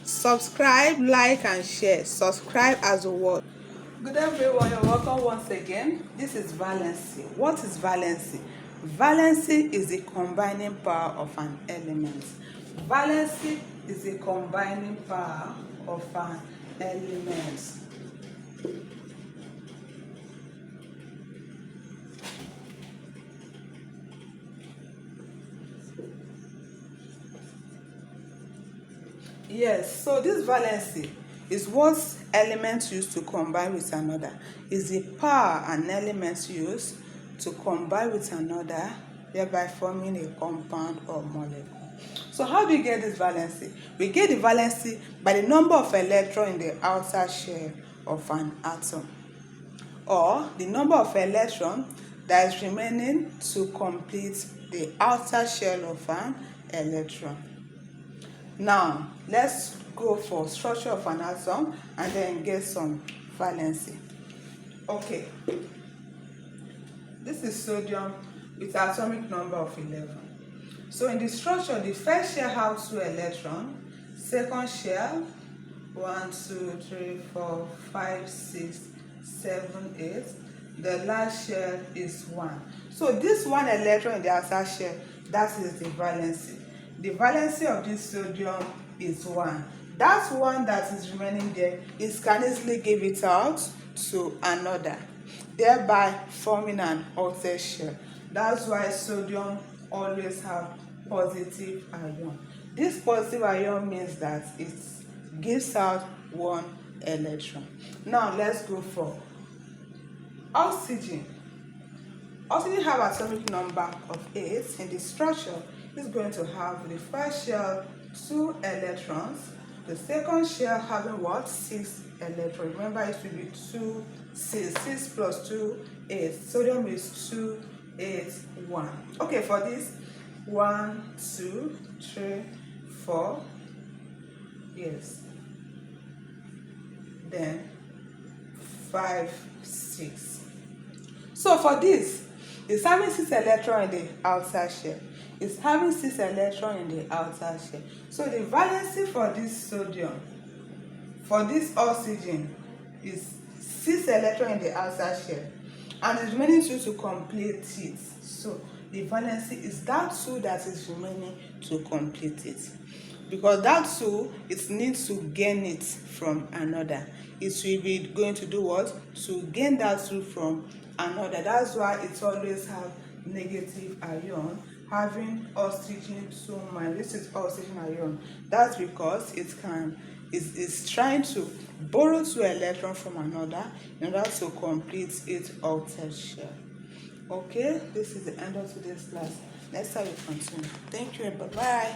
Subscribe, like and share. Subscribe as a word. Good everyone, you're welcome once again. This is valency. What is valency? Valency is the combining power of an element. Valency is the combining power of an element. Yes, so this valency is what elements use to combine with another. Is the power an element use to combine with another, thereby forming a compound or molecule. So how do you get this valency? We get the valency by the number of electrons in the outer shell of an atom, or the number of electrons that is remaining to complete the outer shell of an electron. Now let's go for structure of an atom and then get some valency. Okay, this is sodium with atomic number of 11. So in the structure, the first shell has 2 electrons, second shell 1 2 3 4 5 6 7 8, the last shell is 1. So this 1 electron in the outer shell, that is the valency. The valency of this sodium is 1. That 1 that is remaining there, it can easily give it out to another, thereby forming an outer shell. That's why sodium always have positive ion. This positive ion means that it gives out 1 electron. Now let's go for oxygen. Oxygen have atomic number of 8. In the structure, it's going to have the first shell 2 electrons, the second shell having what? 6 electrons. Remember, it will be 2 6. 6 plus 2 8. Sodium is 2 8 1. Okay, for this 1 2 3 4, yes, then 5 6. So for this, it's having 6 electrons in the outer shell. It's having 6 electrons in the outer shell. So the valency for this sodium, for this oxygen, is 6 electrons in the outer shell, and the remaining 2 to complete it. So the valency is that 2 that is remaining to complete it. Because that 2, it needs to gain it from another. It will be going to do what? To gain that 2 from another. That's why it always have negative ion, having oxygen 2 minus. This is oxygen ion. That's because it's trying to borrow 2 electrons from another in order to complete its outer shell. Okay, this is the end of today's class. Next time we continue. Thank you and bye-bye.